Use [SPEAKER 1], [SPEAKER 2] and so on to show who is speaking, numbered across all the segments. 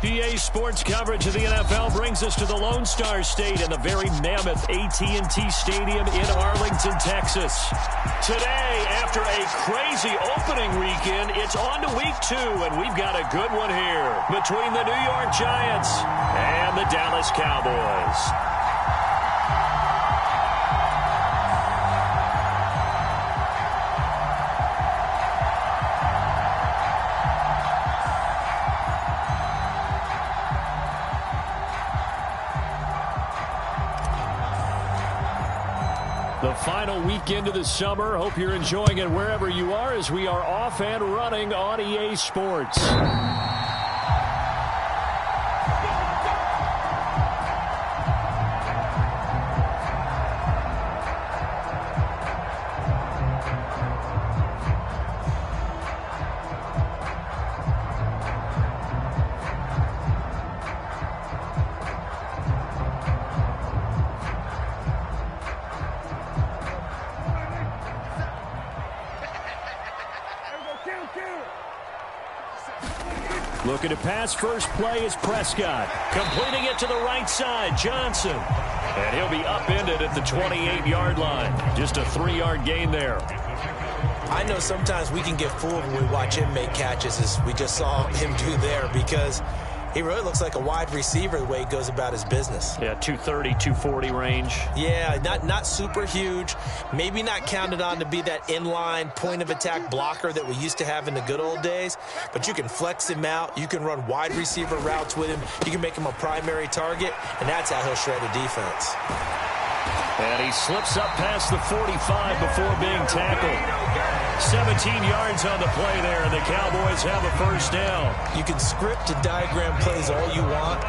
[SPEAKER 1] EA Sports coverage of the NFL brings us to the Lone Star State in the very mammoth AT&T Stadium in Arlington, Texas. Today, after a crazy opening weekend, it's on to week 2, and we've got a good one here between the New York Giants and the Dallas Cowboys. The final weekend of the summer. Hope you're enjoying it wherever you are as we are off and running on EA Sports. Looking to pass, first play is Prescott. Completing it to the right side, Johnson. And he'll be upended at the 28-yard line. Just a 3-yard gain there.
[SPEAKER 2] I know sometimes we can get fooled when we watch him make catches, as we just saw him do there, because he really looks like a wide receiver the way he goes about his business.
[SPEAKER 1] Yeah, 230, 240 range.
[SPEAKER 2] Yeah, not super huge. Maybe not counted on to be that inline point-of-attack blocker that we used to have in the good old days. But you can flex him out. You can run wide receiver routes with him. You can make him a primary target, and that's how he'll shred a defense.
[SPEAKER 1] And he slips up past the 45 before being tackled. 17 yards on the play there, and the Cowboys have a first down.
[SPEAKER 2] You can script and diagram plays all you want,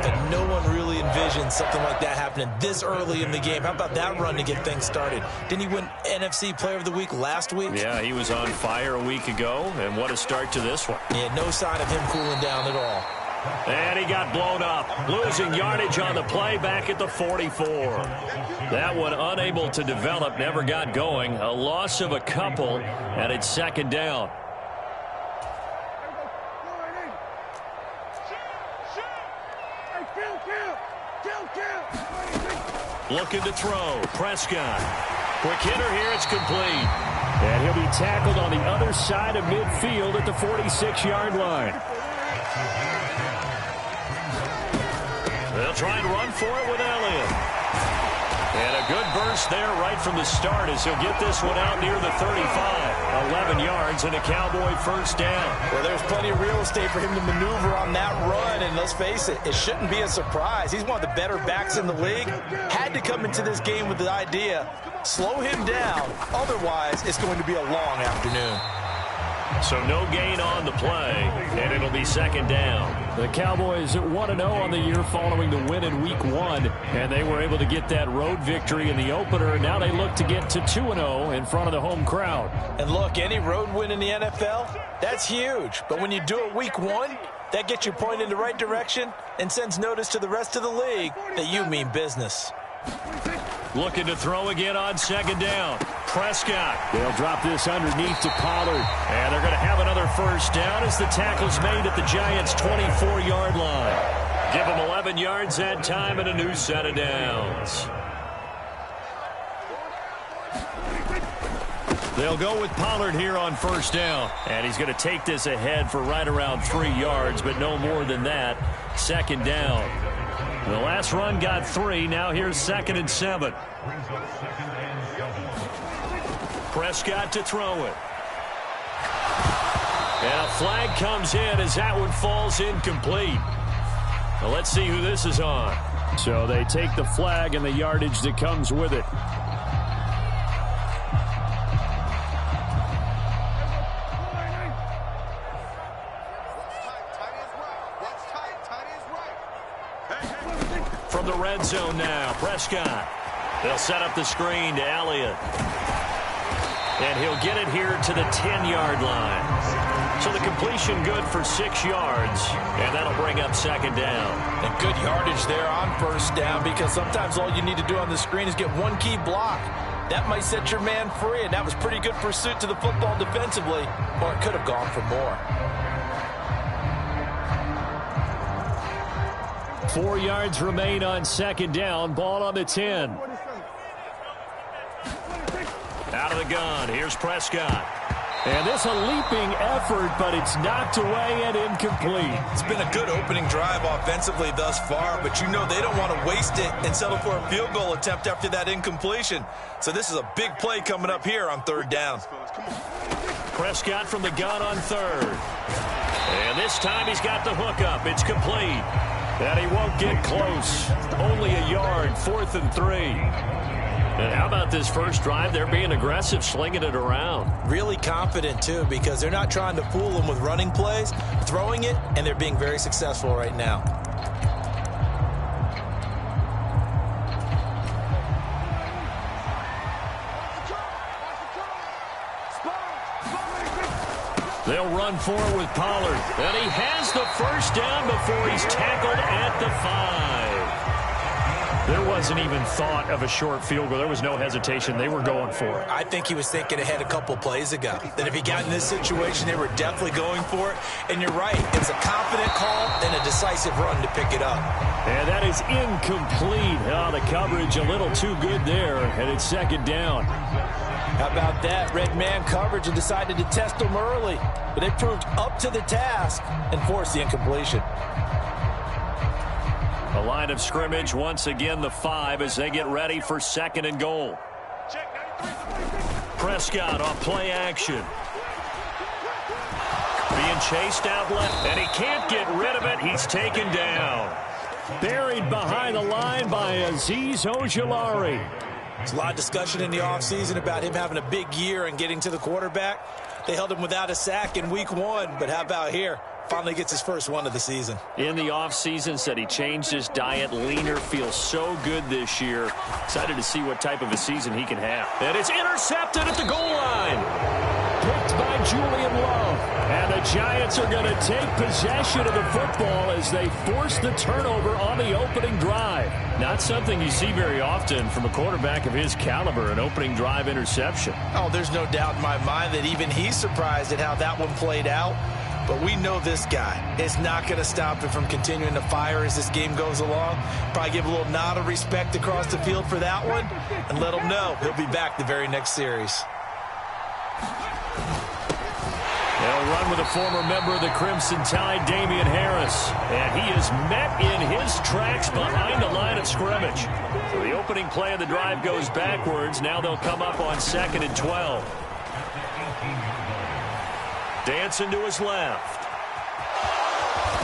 [SPEAKER 2] but no one really envisions something like that happening this early in the game. How about that run to get things started? Didn't he win NFC Player of the Week last week?
[SPEAKER 1] Yeah, he was on fire a week ago, and what a start to this one.
[SPEAKER 2] Yeah, no sign of him cooling down at all.
[SPEAKER 1] And he got blown up, losing yardage on the play back at the 44. That one unable to develop, never got going. A loss of a couple, and it's second down. Looking to throw, Prescott. Quick hitter here, it's complete. And he'll be tackled on the other side of midfield at the 46-yard line. They'll try and run for it with Elliott. And a good burst there right from the start as he'll get this one out near the 35. 11 yards and a Cowboy first down.
[SPEAKER 2] Well, there's plenty of real estate for him to maneuver on that run, and let's face it, it shouldn't be a surprise. He's one of the better backs in the league. Had to come into this game with the idea, slow him down. Otherwise, it's going to be a long afternoon.
[SPEAKER 1] So no gain on the play, and it'll be second down. The Cowboys 1-0 on the year following the win in Week 1, and they were able to get that road victory in the opener. Now they look to get to 2-0 in front of the home crowd.
[SPEAKER 2] And look, any road win in the NFL, that's huge. But when you do it Week 1, that gets you pointed in the right direction and sends notice to the rest of the league that you mean business.
[SPEAKER 1] Looking to throw again on second down. Prescott. They'll drop this underneath to Pollard. And they're going to have another first down as the tackle's made at the Giants' 24-yard line. Give them 11 yards that time and a new set of downs. They'll go with Pollard here on first down. And he's going to take this ahead for right around 3 yards, but no more than that. Second down. The last run got 3. Now here's 2nd and 7. Prescott to throw it. And a flag comes in as that one falls incomplete. Well, let's see who this is on. So they take the flag and the yardage that comes with it. From the red zone now, Prescott. They'll set up the screen to Elliott. And he'll get it here to the 10-yard line. So the completion good for 6 yards, and that'll bring up second down.
[SPEAKER 2] And good yardage there on first down, because sometimes all you need to do on the screen is get one key block. That might set your man free, and that was pretty good pursuit to the football defensively, or it could have gone for more.
[SPEAKER 1] 4 yards remain on second down. Ball on the 10. Out of the gun. Here's Prescott. And this a leaping effort, but it's knocked away and incomplete.
[SPEAKER 2] It's been a good opening drive offensively thus far, but you know they don't want to waste it and settle for a field goal attempt after that incompletion. So this is a big play coming up here on third down.
[SPEAKER 1] Prescott from the gun on third. And this time he's got the hook up. It's complete. And he won't get close. Only a yard, 4th and 3. And how about this first drive? They're being aggressive, slinging it around.
[SPEAKER 2] Really confident, too, because they're not trying to fool them with running plays, throwing it, and they're being very successful right now.
[SPEAKER 1] They'll run forward with Pollard. And he has the first down before he's tackled at the 5. There wasn't even thought of a short field goal. There was no hesitation. They were going for it.
[SPEAKER 2] I think he was thinking ahead a couple plays ago. That if he got in this situation, they were definitely going for it. And you're right. It's a confident call and a decisive run to pick it up.
[SPEAKER 1] And that is incomplete. Oh, the coverage a little too good there. And it's second down.
[SPEAKER 2] How about that? Red man coverage and decided to test them early. But they proved up to the task and forced the incompletion.
[SPEAKER 1] The line of scrimmage, once again, the 5 as they get ready for 2nd and goal. Prescott off play action. Being chased out left, and he can't get rid of it. He's taken down. Buried behind the line by Azeez Ojulari.
[SPEAKER 2] There's a lot of discussion in the offseason about him having a big year and getting to the quarterback. They held him without a sack in week 1, but how about here? Finally gets his first one of the season.
[SPEAKER 1] In the offseason, said he changed his diet, leaner, feels so good this year. Excited to see what type of a season he can have. And it's intercepted at the goal line. Picked by Julian Love. And the Giants are going to take possession of the football as they force the turnover on the opening drive. Not something you see very often from a quarterback of his caliber, an opening drive interception.
[SPEAKER 2] Oh, there's no doubt in my mind that even he's surprised at how that one played out. But we know this guy is not going to stop him from continuing to fire as this game goes along. Probably give a little nod of respect across the field for that one and let him know he'll be back the very next series.
[SPEAKER 1] They'll run with a former member of the Crimson Tide, Damian Harris. And he is met in his tracks behind the line of scrimmage. So the opening play of the drive goes backwards. Now they'll come up on 2nd and 12. Dancing to his left.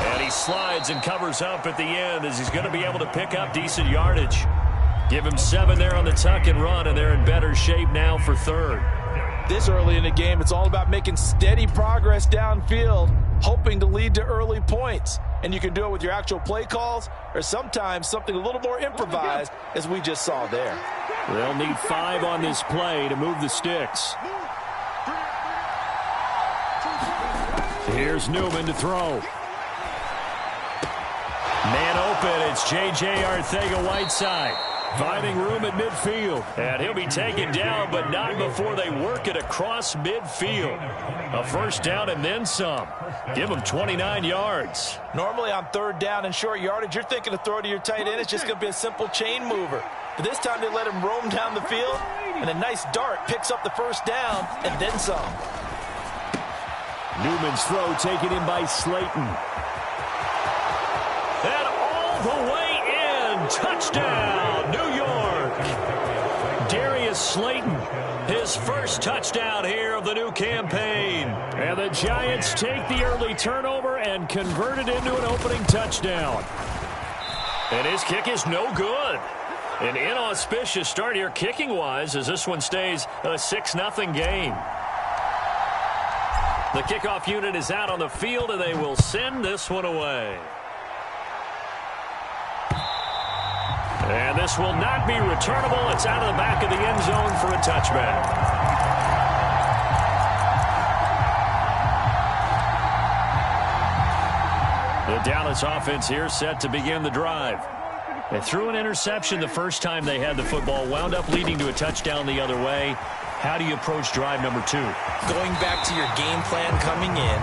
[SPEAKER 1] And he slides and covers up at the end as he's going to be able to pick up decent yardage. Give him 7 there on the tuck and run, and they're in better shape now for 3rd.
[SPEAKER 2] This early in the game, it's all about making steady progress downfield, hoping to lead to early points. And you can do it with your actual play calls or sometimes something a little more improvised, as we just saw there.
[SPEAKER 1] They'll need 5 on this play to move the sticks. Here's Newman to throw. Man open, it's J.J. Arcega-Whiteside. Finding room at midfield. And he'll be taken down, but not before they work it across midfield. A first down and then some. Give him 29 yards.
[SPEAKER 2] Normally on 3rd down and short yardage, you're thinking to throw to your tight end. It's just going to be a simple chain mover. But this time they let him roam down the field, and a nice dart picks up the first down and then some.
[SPEAKER 1] Newman's throw taken in by Slayton. And all the way in. Touchdown, New York. Darius Slayton, his first touchdown here of the new campaign. And the Giants take the early turnover and convert it into an opening touchdown. And his kick is no good. An inauspicious start here kicking-wise as this one stays a 6-0 game. The kickoff unit is out on the field, and they will send this one away. And this will not be returnable. It's out of the back of the end zone for a touchback. The Dallas offense here set to begin the drive. They threw an interception the first time they had the football, wound up leading to a touchdown the other way. How do you approach drive number 2?
[SPEAKER 2] Going back to your game plan coming in,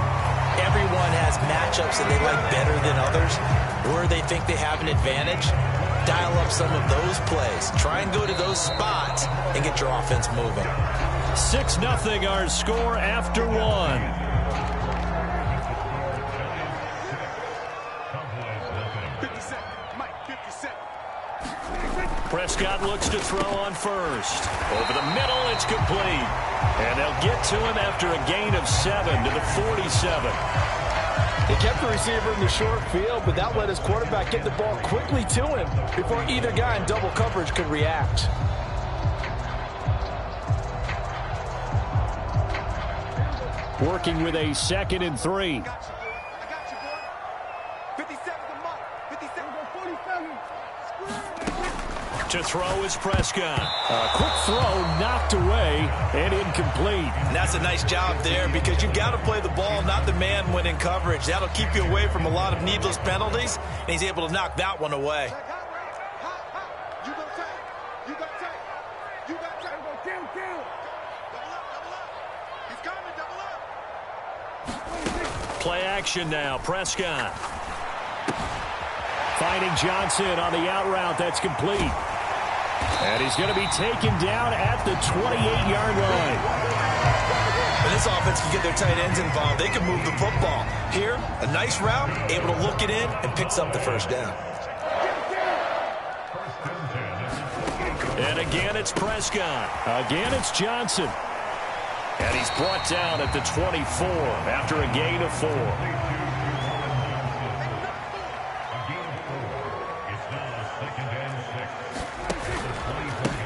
[SPEAKER 2] everyone has matchups that they like better than others, where they think they have an advantage. Dial up some of those plays. Try and go to those spots and get your offense moving.
[SPEAKER 1] 6-0 our score after one. Prescott looks to throw on first. Over the middle, it's complete. And they'll get to him after a gain of 7 to the 47.
[SPEAKER 3] He kept the receiver in the short field, but that let his quarterback get the ball quickly to him before either guy in double coverage could react.
[SPEAKER 1] Working with a 2nd and 3. To throw is Prescott. A quick throw knocked away and incomplete.
[SPEAKER 2] And that's a nice job there because you've got to play the ball, not the man when in coverage. That'll keep you away from a lot of needless penalties, and he's able to knock that one away.
[SPEAKER 1] Play action now. Prescott. Finding Johnson on the out route. That's complete. And he's going to be taken down at the 28-yard line.
[SPEAKER 2] When this offense can get their tight ends involved, they can move the football. Here, a nice route, able to look it in, and picks up the first down.
[SPEAKER 1] And again, it's Prescott. Again, it's Johnson. And he's brought down at the 24 after a gain of 4.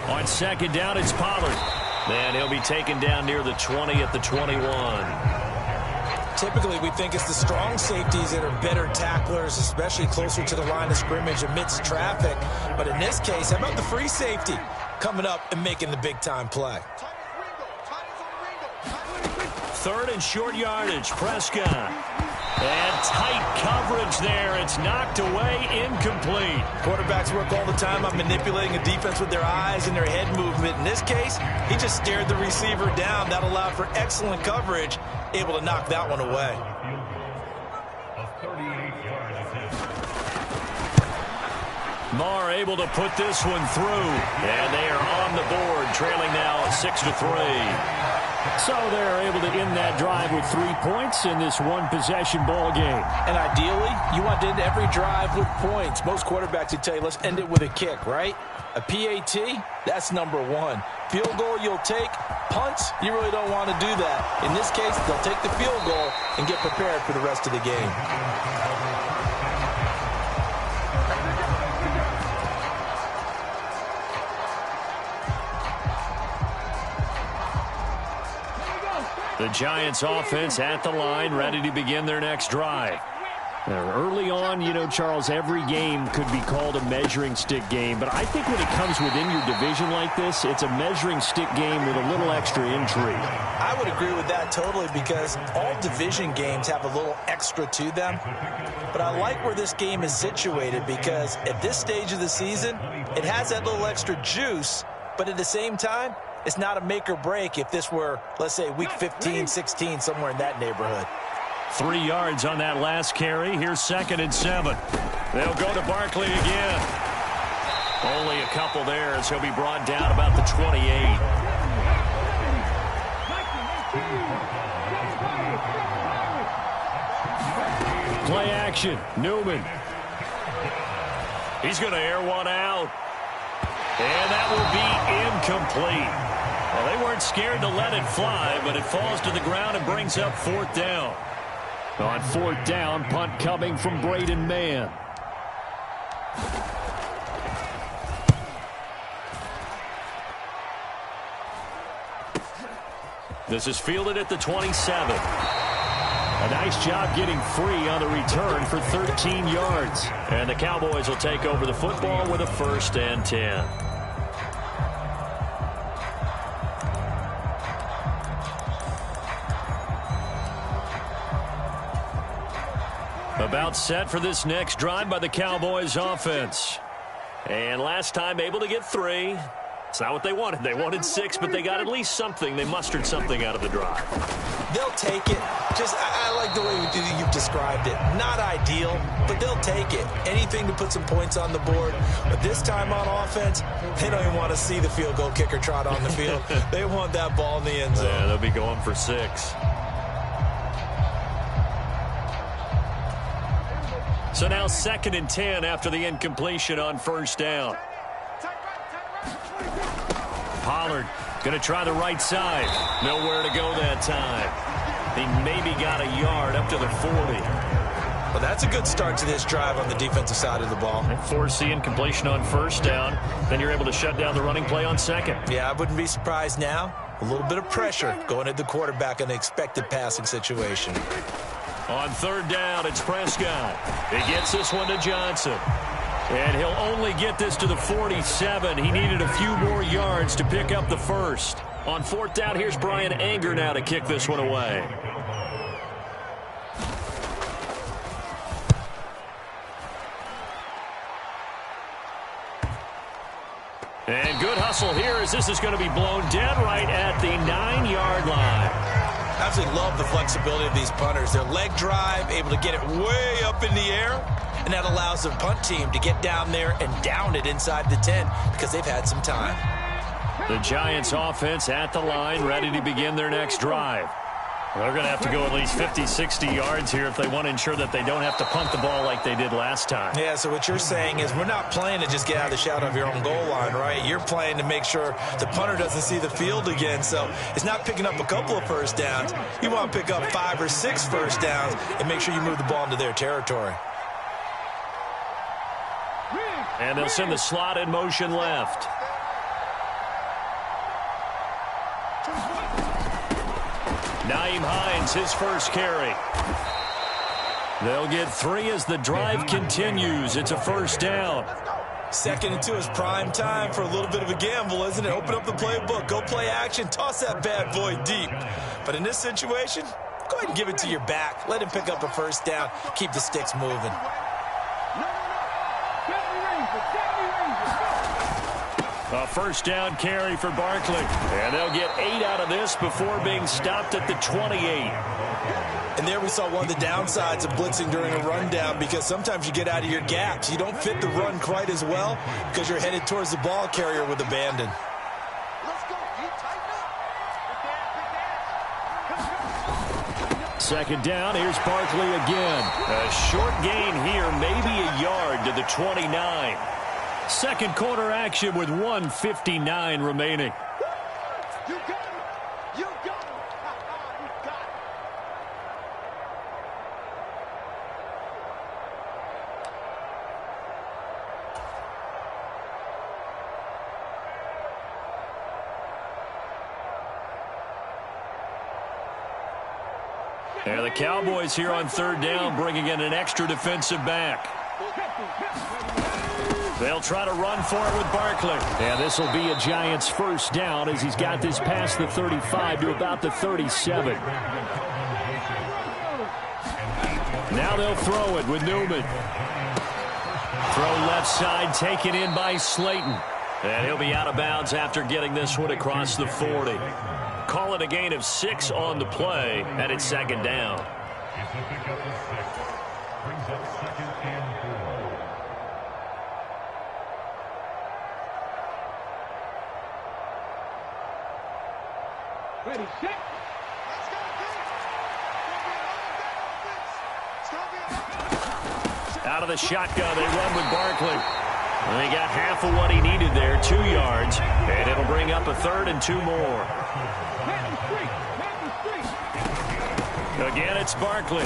[SPEAKER 1] On 2nd down, it's Pollard. And he'll be taken down near the 20 at the 21.
[SPEAKER 2] Typically, we think it's the strong safeties that are better tacklers, especially closer to the line of scrimmage amidst traffic. But in this case, how about the free safety coming up and making the big-time play?
[SPEAKER 1] 3rd and short yardage. Prescott. And tight coverage there. It's knocked away, incomplete.
[SPEAKER 2] Quarterbacks work all the time on manipulating a defense with their eyes and their head movement. In this case, he just stared the receiver down. That allowed for excellent coverage, able to knock that one away.
[SPEAKER 1] Marr able to put this one through. And they are on the board, trailing now 6-3. So they're able to end that drive with 3 points in this one-possession ball game.
[SPEAKER 3] And ideally, you want to end every drive with points. Most quarterbacks would tell you, let's end it with a kick, right? A PAT, that's number 1. Field goal you'll take. Punts, you really don't want to do that. In this case, they'll take the field goal and get prepared for the rest of the game.
[SPEAKER 1] The Giants offense at the line, ready to begin their next drive. Now, early on, you know, Charles, every game could be called a measuring stick game. But I think when it comes within your division like this, it's a measuring stick game with a little extra intrigue.
[SPEAKER 2] I would agree with that totally because all division games have a little extra to them. But I like where this game is situated because at this stage of the season, it has that little extra juice. But at the same time, it's not a make or break if this were, let's say, week 15, 16, somewhere in that neighborhood.
[SPEAKER 1] 3 yards on that last carry. Here's 2nd and 7. They'll go to Barkley again. Only a couple there as he'll be brought down about the 28. Play action. Newman. He's going to air one out. And that will be incomplete. Well, they weren't scared to let it fly, but it falls to the ground and brings up 4th down. On 4th down, punt coming from Braden Mann. This is fielded at the 27. A nice job getting free on the return for 13 yards. And the Cowboys will take over the football with a 1st and 10. About set for this next drive by the Cowboys offense. And last time able to get 3. It's not what they wanted. They wanted 6, but they got at least something. They mustered something out of the drive.
[SPEAKER 2] They'll take it. I like the way you've described it. Not ideal, but they'll take it. Anything to put some points on the board. But this time on offense, they don't even want to see the field goal kicker trot on the field. They want that ball in the end zone.
[SPEAKER 1] Yeah, they'll be going for 6. So now 2nd and 10 after the incompletion on first down. Pollard going to try the right side. Nowhere to go that time. He maybe got a yard up to the 40.
[SPEAKER 2] Well, that's a good start to this drive on the defensive side of the ball.
[SPEAKER 1] They force the incompletion on first down. Then you're able to shut down the running play on 2nd.
[SPEAKER 2] Yeah, I wouldn't be surprised now. A little bit of pressure going at the quarterback in an expected passing situation.
[SPEAKER 1] On 3rd down, it's Prescott. He gets this one to Johnson. And he'll only get this to the 47. He needed a few more yards to pick up the first. On 4th down, here's Brian Anger now to kick this one away. And good hustle here as this is going to be blown dead right at the 9-yard line.
[SPEAKER 2] I absolutely love the flexibility of these punters. Their leg drive, able to get it way up in the air, and that allows the punt team to get down there and down it inside the 10 because they've had some time.
[SPEAKER 1] The Giants offense at the line, ready to begin their next drive. They're going to have to go at least 50, 60 yards here if they want to ensure that they don't have to punt the ball like they did last time.
[SPEAKER 2] Yeah, so what you're saying is we're not playing to just get out of the shadow of your own goal line, right? You're playing to make sure the punter doesn't see the field again. So it's not picking up a couple of first downs. You want to pick up 5 or 6 first downs and make sure you move the ball into their territory.
[SPEAKER 1] And they'll send the slot in motion left. Nyheim Hines, his first carry. They'll get 3 as the drive continues. It's a first down.
[SPEAKER 2] 2nd and 2 is prime time for a little bit of a gamble, isn't it? Open up the playbook, go play action, toss that bad boy deep. But in this situation, go ahead and give it to your back. Let him pick up a first down. Keep the sticks moving.
[SPEAKER 1] A first down carry for Barkley. And they'll get 8 out of this before being stopped at the 28.
[SPEAKER 2] And there we saw one of the downsides of blitzing during a rundown because sometimes you get out of your gaps. You don't fit the run quite as well because you're headed towards the ball carrier with abandon.
[SPEAKER 1] Second down, here's Barkley again. A short gain here, maybe a yard to the 29. Second quarter action with 1:59 remaining.
[SPEAKER 4] You got it. You got it. You got it.
[SPEAKER 1] And the Cowboys here on 3rd down, bringing in an extra defensive back. They'll try to run for it with Barkley. And this will be a Giants first down as he's got this past the 35 to about the 37. Now they'll throw it with Newman. Throw left side, taken in by Slayton. And he'll be out of bounds after getting this one across the 40. Call it a gain of 6 on the play, and it's 2nd down.
[SPEAKER 4] Ready, set.
[SPEAKER 1] Out of the shotgun, they run with Barkley. And he got half of what he needed there, 2 yards. And it'll bring up a 3rd and 2 more. Again, it's Barkley.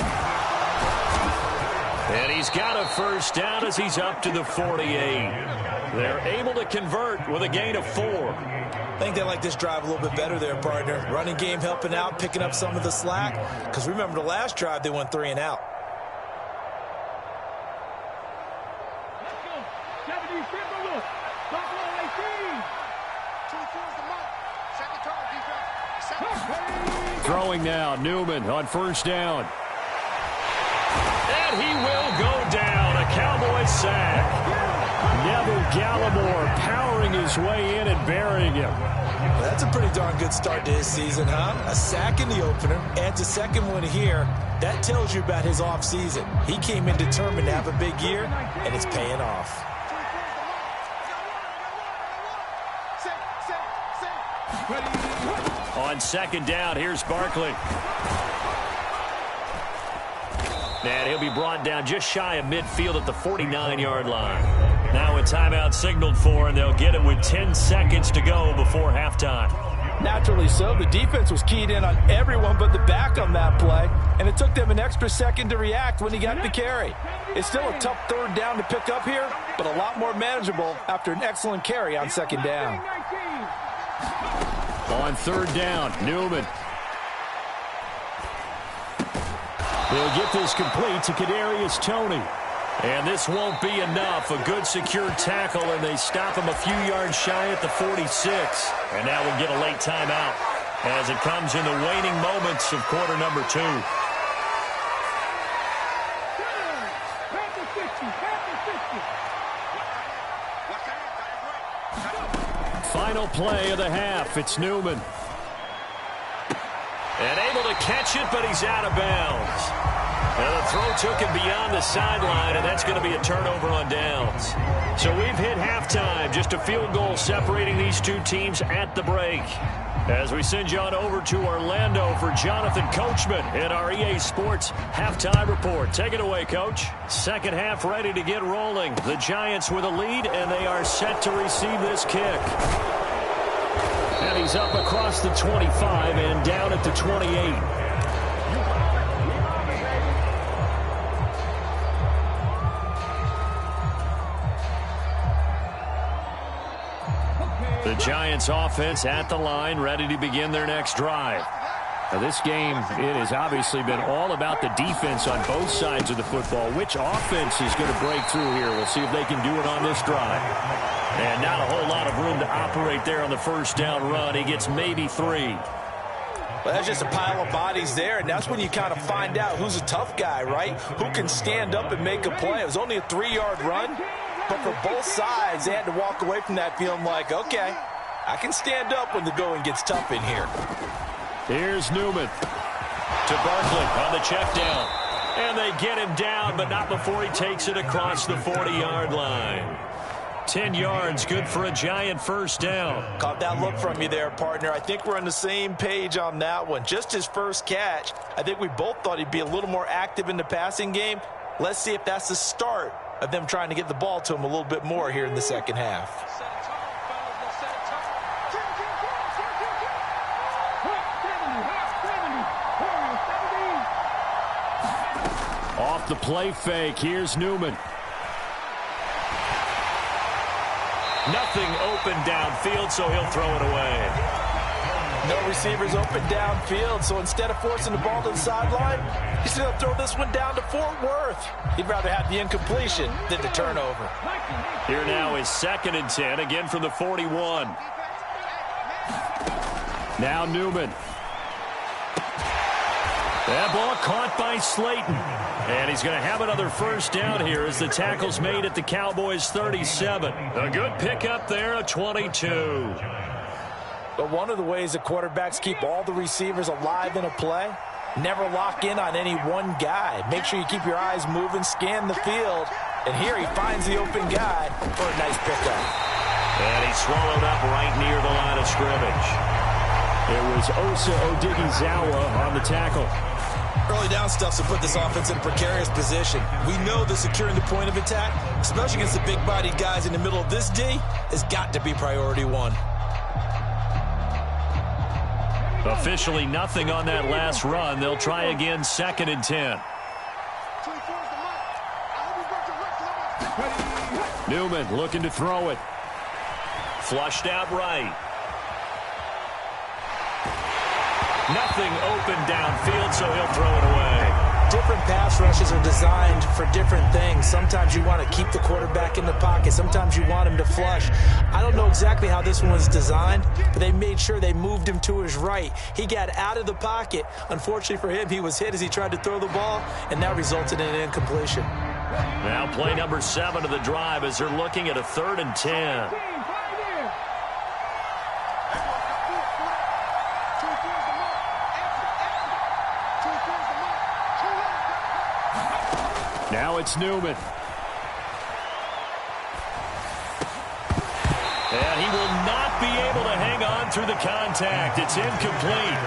[SPEAKER 1] And he's got a first down as he's up to the 48. They're able to convert with a gain of 4.
[SPEAKER 2] I think they like this drive a little bit better there, partner. Running game helping out, picking up some of the slack. Because remember the last drive, they went 3 and out.
[SPEAKER 1] Throwing now, Newman on first down. And he will go down. A Cowboys sack. Neville Gallimore powering his way in and burying him.
[SPEAKER 2] Well, that's a pretty darn good start to his season, huh? A sack in the opener, adds a second one here. That tells you about his offseason. He came in determined to have a big year, and it's paying off.
[SPEAKER 1] On second down, here's Barkley. And he'll be brought down just shy of midfield at the 49-yard line. Now a timeout signaled for, and they'll get it with 10 seconds to go before halftime.
[SPEAKER 3] Naturally so. The defense was keyed in on everyone but the back on that play, and it took them an extra second to react when he got the carry. It's still a tough third down to pick up here, but a lot more manageable after an excellent carry on second down.
[SPEAKER 1] On third down, Newman. He'll get this complete to Kadarius Toney. And this won't be enough. A good secured tackle, and they stop him a few yards shy at the 46. And now we'll get a late timeout as it comes in the waning moments of quarter number 2. Final play of the half. It's Newman. And able to catch it, but he's out of bounds. And the throw took him beyond the sideline, and that's going to be a turnover on downs. So we've hit halftime. Just a field goal separating these two teams at the break. As we send you on over to Orlando for Jonathan Coachman in our EA Sports halftime report. Take it away, Coach. Second half ready to get rolling. The Giants with a lead, and they are set to receive this kick. And he's up across the 25 and down at the 28. The Giants offense at the line, ready to begin their next drive. Now this game, it has obviously been all about the defense on both sides of the football. Which offense is going to break through here? We'll see if they can do it on this drive. And not a whole lot of room to operate there on the first down run. He gets maybe 3.
[SPEAKER 2] Well, that's just a pile of bodies there, and that's when you kind of find out who's a tough guy, right? Who can stand up and make a play. It was only a 3-yard run, but for both sides, they had to walk away from that feeling like, okay, I can stand up when the going gets tough in here.
[SPEAKER 1] Here's Newman to Barkley on the check down. And they get him down, but not before he takes it across the 40-yard line. 10 yards, good for a Giant first down.
[SPEAKER 2] Caught that look from you there, partner. I think we're on the same page on that one. Just his first catch. I think we both thought he'd be a little more active in the passing game. Let's see if that's the start of them trying to get the ball to him a little bit more here in the second half.
[SPEAKER 1] Off the play fake, here's Newman. Nothing open downfield, so he'll throw it away.
[SPEAKER 2] No receivers open downfield, so instead of forcing the ball to the sideline, he's going to throw this one down to Fort Worth. He'd rather have the incompletion than the turnover.
[SPEAKER 1] Here now is 2nd and 10, again from the 41. Now Newman. That ball caught by Slayton. And he's going to have another first down here as the tackle's made at the Cowboys' 37. A good pickup there, a 22.
[SPEAKER 2] But one of the ways that quarterbacks keep all the receivers alive in a play, never lock in on any one guy. Make sure you keep your eyes moving, scan the field. And here he finds the open guy for a nice pickup.
[SPEAKER 1] And he's swallowed up right near the line of scrimmage. It was Osa Odighizuwa on the tackle.
[SPEAKER 2] Early down stuff's to put this offense in a precarious position. We know that securing the point of attack, especially against the big-bodied guys in the middle of this D, has got to be priority one.
[SPEAKER 1] Officially nothing on that last run. They'll try again, 2nd and 10. Newman looking to throw it. Flushed out right. Nothing open downfield, so he'll throw it away.
[SPEAKER 2] Different pass rushes are designed for different things. Sometimes you want to keep the quarterback in the pocket. Sometimes you want him to flush. I don't know exactly how this one was designed, but they made sure they moved him to his right. He got out of the pocket. Unfortunately for him, he was hit as he tried to throw the ball, and that resulted in an incompletion.
[SPEAKER 1] Now play number 7 of the drive as they're looking at a 3rd and 10. Now it's Newman. And he will not be able to hang on through the contact. It's incomplete.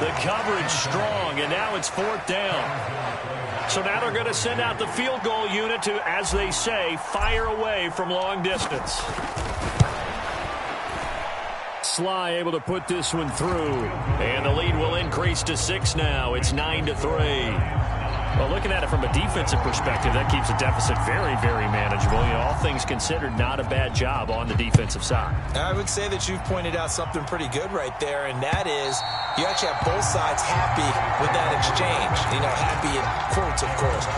[SPEAKER 1] The coverage strong, and now it's 4th down. So now they're going to send out the field goal unit to, as they say, fire away from long distance. Sly able to put this one through. And the lead will increase to 6 now. It's 9-3. Well, looking at it from a defensive perspective, that keeps the deficit very, very manageable. You know, all things considered, not a bad job on the defensive side.
[SPEAKER 2] I would say that you've pointed out something pretty good right there, and that is you actually have both sides happy with that exchange. You know, happy in quotes, of course.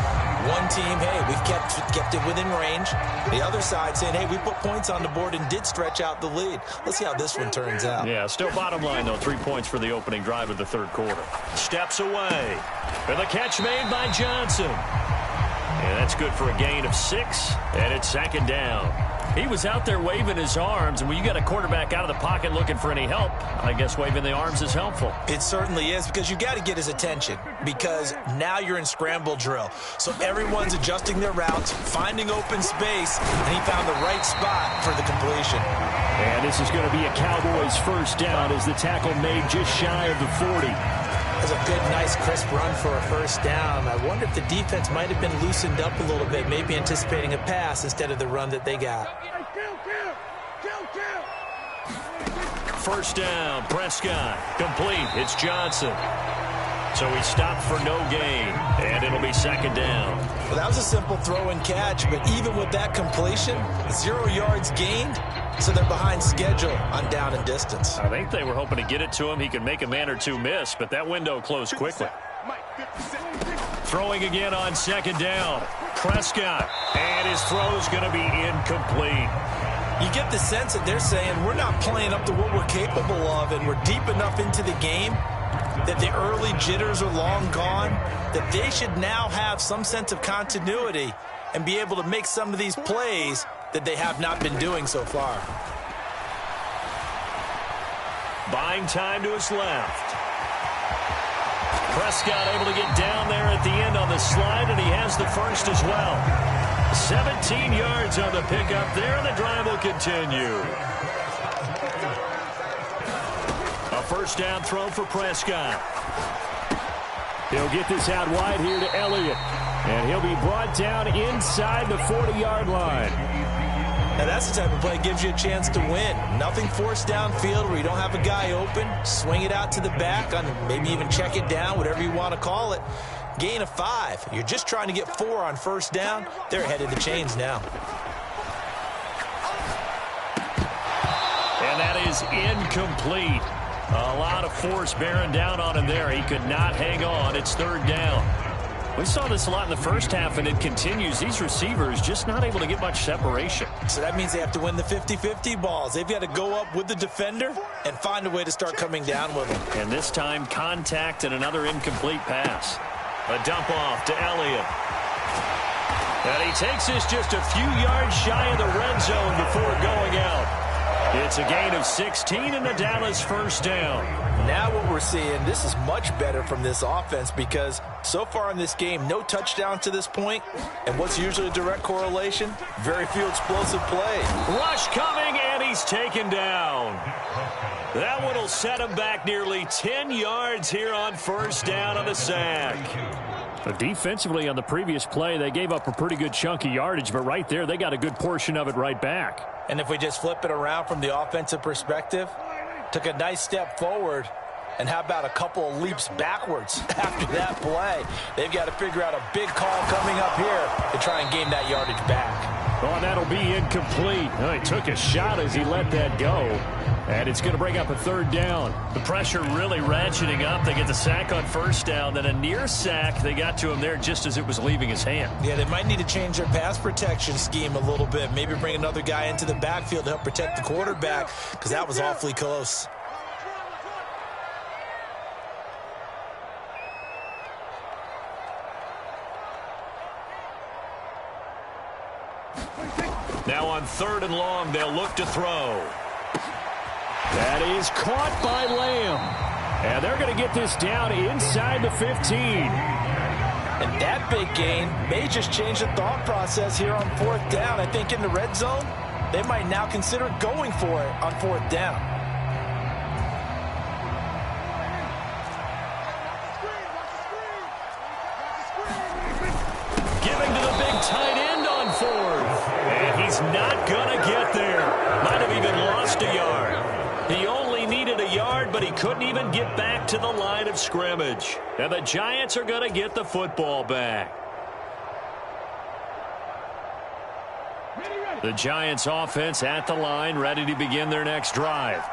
[SPEAKER 2] One team, hey, we've kept it within range. The other side saying, hey, we put points on the board and did stretch out the lead. Let's see how this one turns out.
[SPEAKER 1] Yeah, still bottom line, though, 3 points for the opening drive of the 3rd quarter. Steps away. And the catch made by Johnson. And that's good for a gain of 6, and it's 2nd down. He was out there waving his arms, and when you got a quarterback out of the pocket looking for any help, I guess waving the arms is helpful.
[SPEAKER 2] It certainly is, because you got to get his attention, because now you're in scramble drill. So everyone's adjusting their routes, finding open space, and he found the right spot for the completion.
[SPEAKER 1] And this is going to be a Cowboys 1st down as the tackle made just shy of the 40.
[SPEAKER 2] That's a good, nice, crisp run for a 1st down. I wonder if the defense might have been loosened up a little bit, maybe anticipating a pass instead of the run that they got.
[SPEAKER 1] 1st down, Prescott, complete. It's Johnson. So he stopped for no gain, and it'll be 2nd down.
[SPEAKER 2] Well, that was a simple throw and catch, but even with that completion, 0 yards gained, so they're behind schedule on down and distance.
[SPEAKER 1] I think they were hoping to get it to him. He could make a man or two miss, but that window closed quickly. Throwing again on 2nd down. Prescott, and his throw's going to be incomplete.
[SPEAKER 2] You get the sense that they're saying we're not playing up to what we're capable of, and we're deep enough into the game that the early jitters are long gone, that they should now have some sense of continuity and be able to make some of these plays that they have not been doing so far.
[SPEAKER 1] Buying time to his left. Prescott able to get down there at the end on the slide, and he has the 1st as well. 17 yards on the pickup there, and the drive will continue. A 1st down throw for Prescott. He'll get this out wide here to Elliott, and he'll be brought down inside the 40-yard line.
[SPEAKER 2] Now that's the type of play that gives you a chance to win. Nothing forced downfield where you don't have a guy open. Swing it out to the back, on maybe even check it down, whatever you want to call it. Gain of 5. You're just trying to get 4 on 1st down. They're ahead of the chains now.
[SPEAKER 1] And that is incomplete. A lot of force bearing down on him there. He could not hang on. It's 3rd down. We saw this a lot in the 1st half, and it continues. These receivers just not able to get much separation.
[SPEAKER 2] So that means they have to win the 50-50 balls. They've got to go up with the defender and find a way to start coming down with them.
[SPEAKER 1] And this time, contact and another incomplete pass. A dump off to Elliott. And he takes this just a few yards shy of the red zone before going out. It's a gain of 16 in the Dallas 1st down.
[SPEAKER 2] Now what we're seeing, this is much better from this offense, because so far in this game, no touchdowns to this point. And what's usually a direct correlation? Very few explosive plays.
[SPEAKER 1] Rush coming, and he's taken down. That one will set him back nearly 10 yards here on 1st down on the sack. But defensively on the previous play, they gave up a pretty good chunk of yardage, but right there, they got a good portion of it right back.
[SPEAKER 2] And if we just flip it around from the offensive perspective, took a nice step forward, and how about a couple of leaps backwards after that play? They've got to figure out a big call coming up here to try and gain that yardage back.
[SPEAKER 1] Oh, and that'll be incomplete. Oh, he took a shot as he let that go. And it's going to bring up a 3rd down. The pressure really ratcheting up. They get the sack on 1st down. Then a near sack. They got to him there just as it was leaving his hand.
[SPEAKER 2] Yeah, they might need to change their pass protection scheme a little bit. Maybe bring another guy into the backfield to help protect the quarterback, because that was awfully close.
[SPEAKER 1] Now on 3rd and long, they'll look to throw. That is caught by Lamb. And they're going to get this down inside the 15.
[SPEAKER 3] And that big gain may just change the thought process here on 4th down. I think in the red zone, they might now consider going for it on 4th down.
[SPEAKER 1] Giving to the big tight end on 4th. And he's not going to get there. Might have even lost a yard. He only needed a yard, but he couldn't even get back to the line of scrimmage. And the Giants are going to get the football back. The Giants offense at the line, ready to begin their next drive.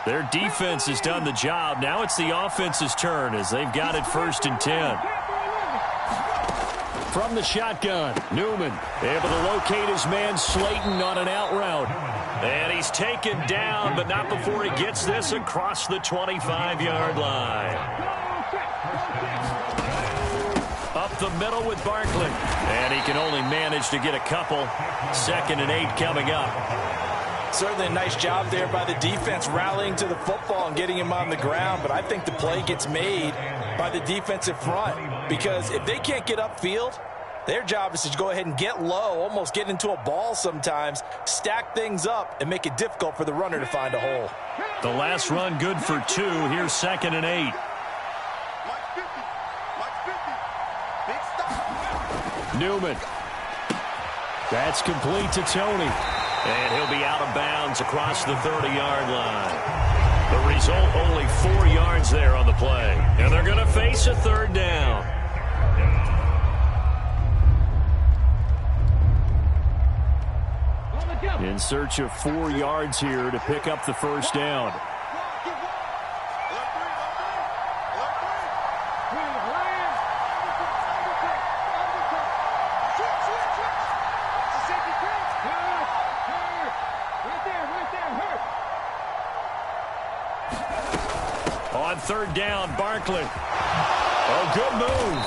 [SPEAKER 1] Their defense has done the job. Now it's the offense's turn as they've got it 1st and 10. From the shotgun, Newman able to locate his man Slayton on an out route. And he's taken down, but not before he gets this across the 25-yard line. Up the middle with Barkley. And he can only manage to get a couple. 2nd and 8 coming up.
[SPEAKER 3] Certainly a nice job there by the defense rallying to the football and getting him on the ground. But I think the play gets made by the defensive front. Because if they can't get upfield, their job is to go ahead and get low, almost get into a ball sometimes, stack things up, and make it difficult for the runner to find a hole.
[SPEAKER 1] The last run good for 2. Here's 2nd and 8. Newman. That's complete to Tony. And he'll be out of bounds across the 30-yard line. The result, only 4 yards there on the play. And they're going to face a 3rd down. In search of 4 yards here to pick up the 1st down. On 3rd down, Barkley. Oh, good move.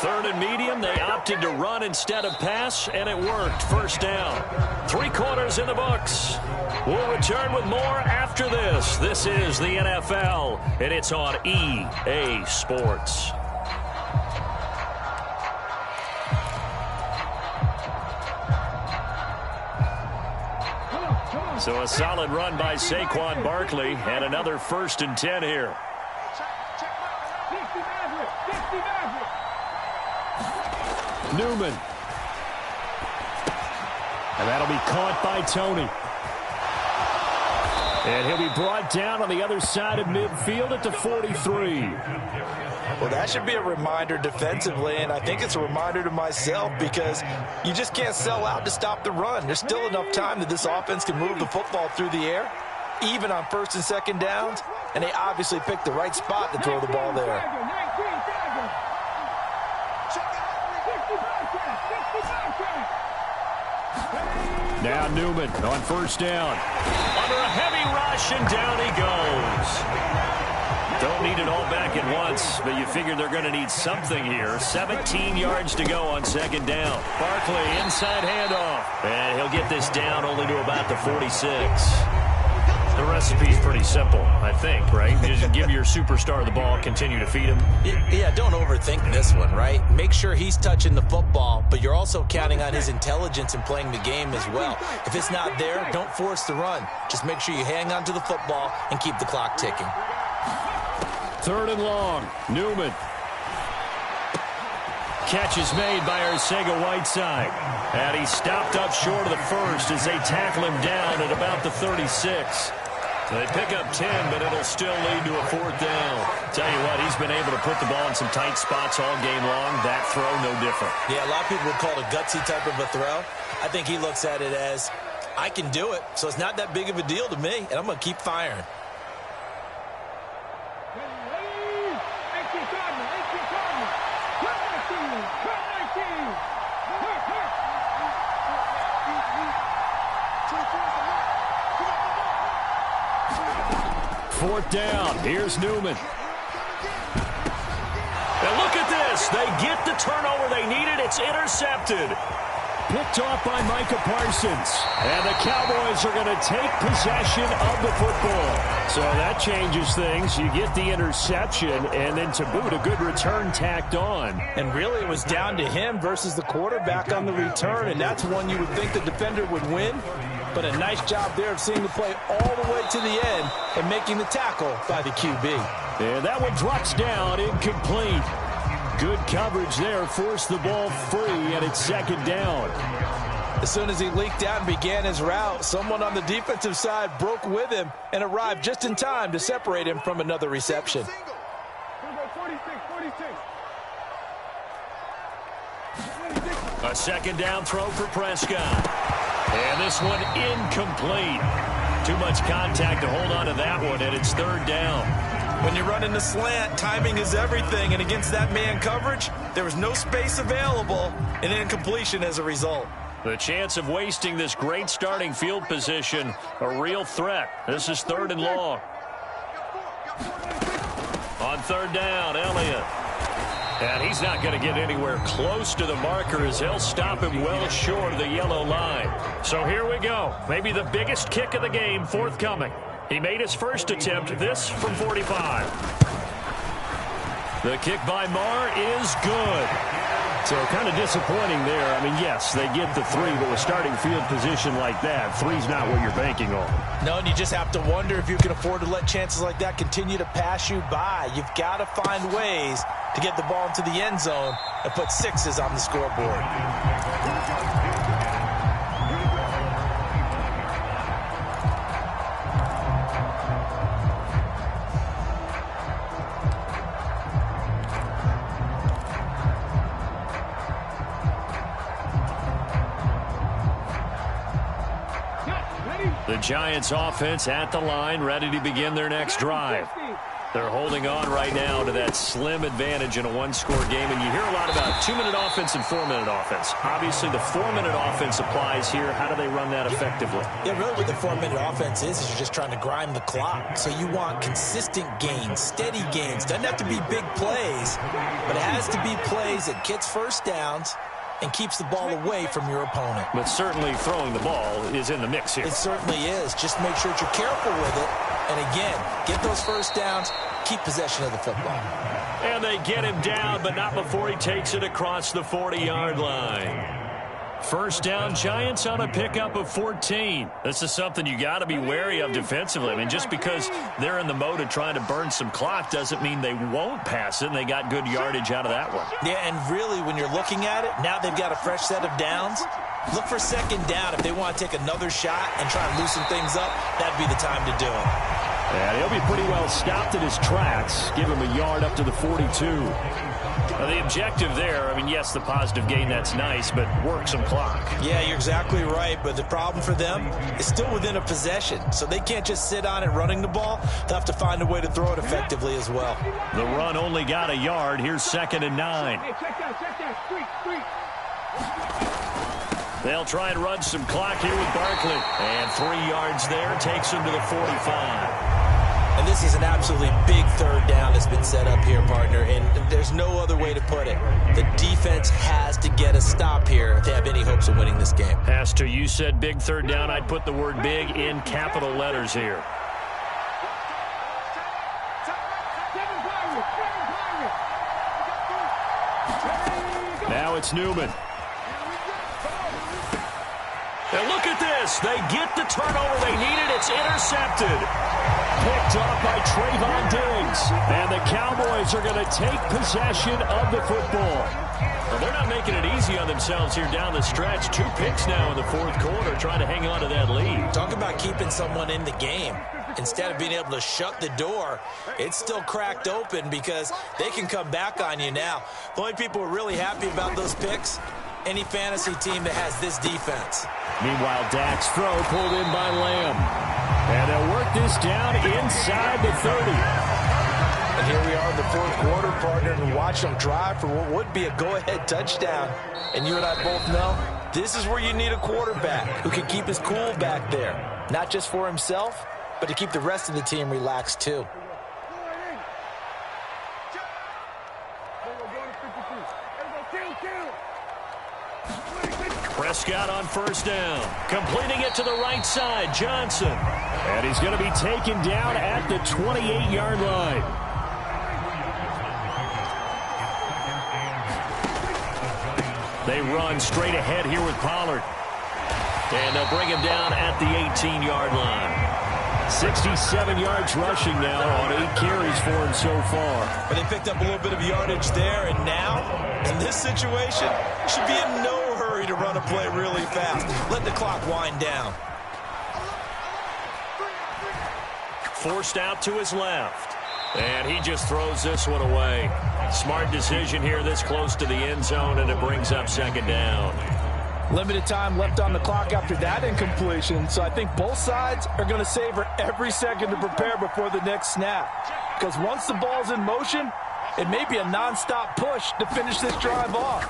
[SPEAKER 1] 3rd and medium, they opted to run instead of pass, and it worked. 1st down. 3 quarters in the books. We'll return with more after this. This is the NFL, and it's on EA Sports. So a solid run by Saquon Barkley, and another 1st and 10 here. Newman. And that'll be caught by Tony. And he'll be brought down on the other side of midfield at the 43.
[SPEAKER 3] Well, that should be a reminder defensively, and I think it's a reminder to myself because you just can't sell out to stop the run. There's still enough time that this offense can move the football through the air, even on 1st and 2nd downs, and they obviously picked the right spot to throw the ball there.
[SPEAKER 1] Now Newman on 1st down. Under a heavy rush, and down he goes. Don't need it all back at once, but you figure they're going to need something here. 17 yards to go on 2nd down. Barkley, inside handoff. And he'll get this down only to about the 46. The recipe's pretty simple, I think, right? Just give your superstar the ball, continue to feed him.
[SPEAKER 2] Yeah, don't overthink this one, right? Make sure he's touching the football, but you're also counting on his intelligence in playing the game as well. If it's not there, don't force the run. Just make sure you hang on to the football and keep the clock ticking.
[SPEAKER 1] 3rd and long. Newman. Catch is made by Arcega-Whiteside. And he stopped up short of the 1st as they tackle him down at about the 36. They pick up 10, but it'll still lead to a 4th down. Tell you what, he's been able to put the ball in some tight spots all game long. That throw, no different.
[SPEAKER 2] Yeah, a lot of people would call it a gutsy type of a throw. I think he looks at it as, I can do it, so it's not that big of a deal to me, and I'm going to keep firing.
[SPEAKER 1] Fourth down. Here's Newman. And look at this. They get the turnover they needed. It's intercepted. picked off by Micah Parsons. And the Cowboys are going to take possession of the football. So that changes things. You get the interception, and then to boot, a good return tacked on.
[SPEAKER 3] And really, it was down to him versus the quarterback on the return, and that's one you would think the defender would win. But a nice job there of seeing the play all the way to the end and making the tackle by the QB.
[SPEAKER 1] And that one drops down, incomplete. Good coverage there, forced the ball free, and it's second down.
[SPEAKER 3] As soon as he leaked out and began his route, someone on the defensive side broke with him and arrived just in time to separate him from another reception.
[SPEAKER 1] A second down throw for Prescott. And this one incomplete. Too much contact to hold on to that one, and it's third down.
[SPEAKER 2] When you're running the slant, timing is everything, and against that man coverage, there was no space available, and incompletion as a result.
[SPEAKER 1] The chance of wasting this great starting field position, a real threat. This is third and long. On third down, Elliott. And he's not going to get anywhere close to the marker as he'll stop him well short of the yellow line. So here we go. Maybe the biggest kick of the game forthcoming. He made his first attempt, this from 45. The kick by Marr is good. So kind of disappointing there. I mean, yes, they get the three, but with starting field position like that, three's not what you're banking on.
[SPEAKER 3] No, and you just have to wonder if you can afford to let chances like that continue to pass you by. You've got to find ways to get the ball into the end zone and put sixes on the scoreboard.
[SPEAKER 1] The Giants offense at the line, ready to begin their next drive. They're holding on right now to that slim advantage in a one-score game, and you hear a lot about 2-minute offense and 4-minute offense. Obviously, the 4-minute offense applies here. How do they run that effectively?
[SPEAKER 3] Yeah, really what the 4-minute offense is you're just trying to grind the clock. So you want consistent gains, steady gains. Doesn't have to be big plays, but it has to be plays that gets first downs and keeps the ball away from your opponent.
[SPEAKER 1] But certainly throwing the ball is in the mix here.
[SPEAKER 3] It certainly is. Just make sure that you're careful with it. And again, get those first downs, keep possession of the football.
[SPEAKER 1] And they get him down, but not before he takes it across the 40-yard line. First down, Giants on a pickup of 14. This is something you got to be wary of defensively. I mean, just because they're in the mode of trying to burn some clock doesn't mean they won't pass it, and they got good yardage out of that one.
[SPEAKER 3] Yeah, and really, when you're looking at it, now they've got a fresh set of downs. Look for second down. If they want to take another shot and try and loosen things up, that'd be the time to do it.
[SPEAKER 1] And he'll be pretty well stopped in his tracks. Give him a yard up to the 42. Now, the objective there, I mean, yes, the positive gain, that's nice, but work some clock.
[SPEAKER 3] Yeah, you're exactly right, but the problem for them is still within a possession, so they can't just sit on it running the ball. They'll have to find a way to throw it effectively as well.
[SPEAKER 1] The run only got a yard. Here's 2nd and 9. They'll try and run some clock here with Barkley. And 3 yards there takes him to the 45.
[SPEAKER 3] And this is an absolutely big third down that's been set up here, partner, and there's no other way to put it. The defense has to get a stop here if they have any hopes of winning this game.
[SPEAKER 1] Has to. You said big third down. I'd put the word big in capital letters here. Now it's Newman. And look at this. They get the turnover they needed. It's intercepted. Picked off by Trayvon Diggs. And the Cowboys are going to take possession of the football. Well, they're not making it easy on themselves here down the stretch. 2 picks now in the 4th quarter, trying to hang on to that lead.
[SPEAKER 3] Talk about keeping someone in the game. Instead of being able to shut the door, it's still cracked open because they can come back on you now. The only people who are really happy about those picks, any fantasy team that has this defense.
[SPEAKER 1] Meanwhile, Dak's throw pulled in by Lamb. And they'll work this down inside the 30.
[SPEAKER 3] And here we are in the 4th quarter, partner, and watch them drive for what would be a go-ahead touchdown. And you and I both know this is where you need a quarterback who can keep his cool back there. Not just for himself, but to keep the rest of the team relaxed too.
[SPEAKER 1] Prescott on first down. Completing it to the right side, Johnson. And he's going to be taken down at the 28-yard line. They run straight ahead here with Pollard. And they'll bring him down at the 18-yard line. 67 yards rushing now on 8 carries for him so far.
[SPEAKER 2] But they picked up a little bit of yardage there, and now, in this situation, should be in no hurry to run a play really fast. Let the clock wind down.
[SPEAKER 1] Forced out to his left. And he just throws this one away. Smart decision here this close to the end zone, and it brings up second down.
[SPEAKER 3] Limited time left on the clock after that incompletion, so I think both sides are going to savor every second to prepare before the next snap. Because once the ball's in motion, it may be a nonstop push to finish this drive off.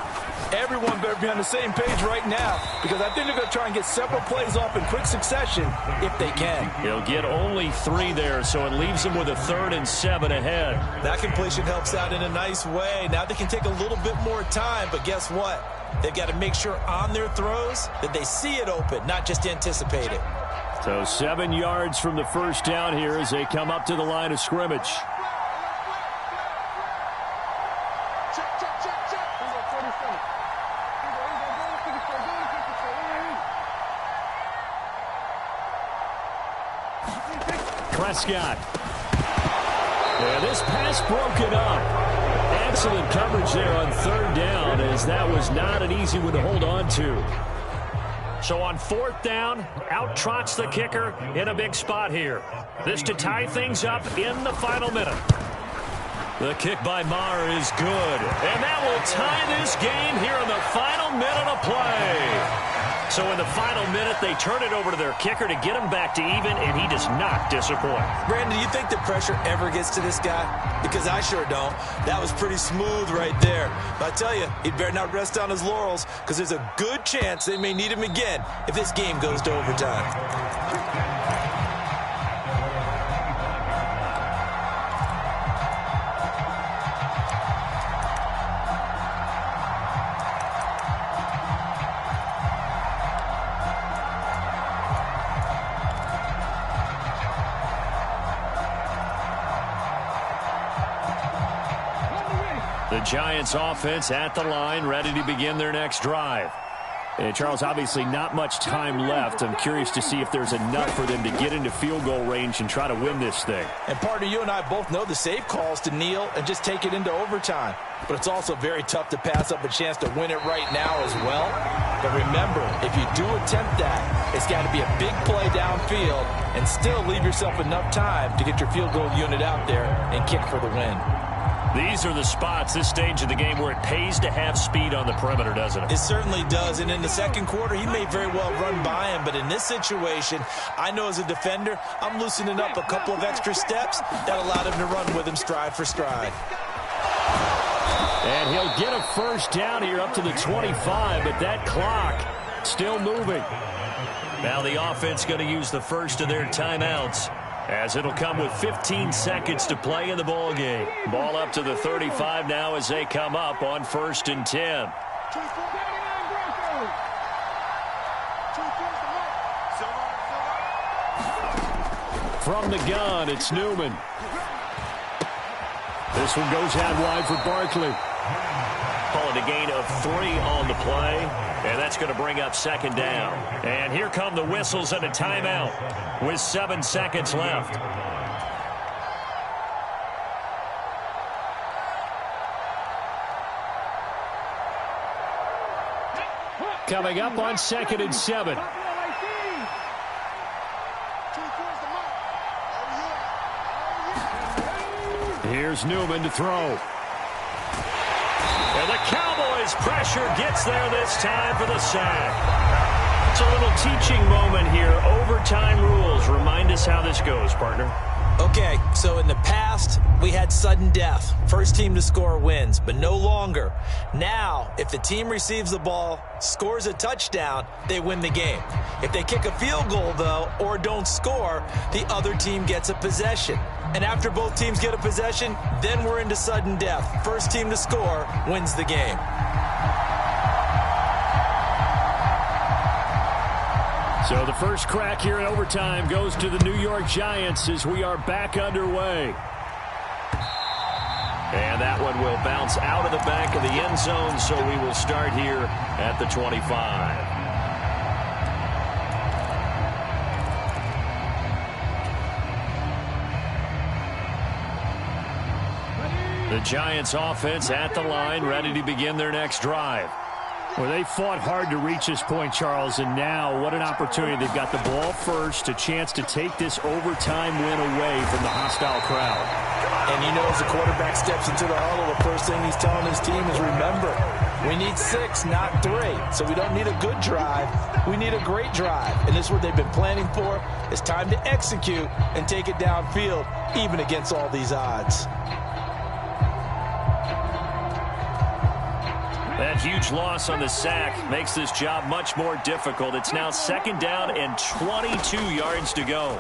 [SPEAKER 3] Everyone better be on the same page right now, because I think they're going to try and get several plays off in quick succession if they can.
[SPEAKER 1] He'll get only 3 there, so it leaves them with a 3rd and 7 ahead.
[SPEAKER 2] That completion helps out in a nice way. Now they can take a little bit more time, but guess what? They've got to make sure on their throws that they see it open, not just anticipate it.
[SPEAKER 1] So 7 yards from the first down here as they come up to the line of scrimmage. Prescott. Yeah, this pass broken up. Excellent coverage there on 3rd down, as that was not an easy one to hold on to. So on 4th down, out trots the kicker in a big spot here. This to tie things up in the final minute. The kick by Maher is good, and that will tie this game here in the final minute of play. So in the final minute, they turn it over to their kicker to get him back to even, and he does not disappoint.
[SPEAKER 2] Brandon, do you think the pressure ever gets to this guy? Because I sure don't. That was pretty smooth right there. But I tell you, he'd better not rest on his laurels, because there's a good chance they may need him again if this game goes to overtime.
[SPEAKER 1] The Giants offense at the line, ready to begin their next drive. And Charles, obviously not much time left. I'm curious to see if there's enough for them to get into field goal range and try to win this thing.
[SPEAKER 3] And partner, you and I both know the safe calls to kneel and just take it into overtime. But it's also very tough to pass up a chance to win it right now as well. But remember, if you do attempt that, it's got to be a big play downfield and still leave yourself enough time to get your field goal unit out there and kick for the win.
[SPEAKER 1] These are the spots, this stage of the game, where it pays to have speed on the perimeter, doesn't it?
[SPEAKER 2] It certainly does, and in the second quarter, he may very well run by him, but in this situation, I know as a defender, I'm loosening up a couple of extra steps that allowed him to run with him stride for stride.
[SPEAKER 1] And he'll get a first down here up to the 25, but that clock still moving. Now the offense going to use the first of their timeouts, as it'll come with 15 seconds to play in the ball game. Ball up to the 35 now as they come up on 1st and 10. From the gun, it's Newman. This one goes out wide for Barkley. Call it a gain of 3 on the play, and that's going to bring up second down. And here come the whistles and a timeout with 7 seconds left. Coming up on 2nd and 7. Here's Newman to throw. And the Cowboys' pressure gets there this time for the sack. It's a little teaching moment here. Overtime rules. Remind us how this goes, partner.
[SPEAKER 2] Okay, so in the past, we had sudden death. First team to score wins, but no longer. Now, if the team receives the ball, scores a touchdown, they win the game. If they kick a field goal, though, or don't score, the other team gets a possession. And after both teams get a possession, then we're into sudden death. First team to score wins the game.
[SPEAKER 1] So the first crack here in overtime goes to the New York Giants as we are back underway. And that one will bounce out of the back of the end zone, so we will start here at the 25. The Giants offense at the line, ready to begin their next drive. Well, they fought hard to reach this point, Charles, and now what an opportunity. They've got the ball first, a chance to take this overtime win away from the hostile crowd.
[SPEAKER 3] And you know, as the quarterback steps into the huddle, the first thing he's telling his team is, remember, we need 6, not 3. So we don't need a good drive. We need a great drive. And this is what they've been planning for. It's time to execute and take it downfield, even against all these odds.
[SPEAKER 1] That huge loss on the sack makes this job much more difficult. It's now 2nd down and 22 yards to go.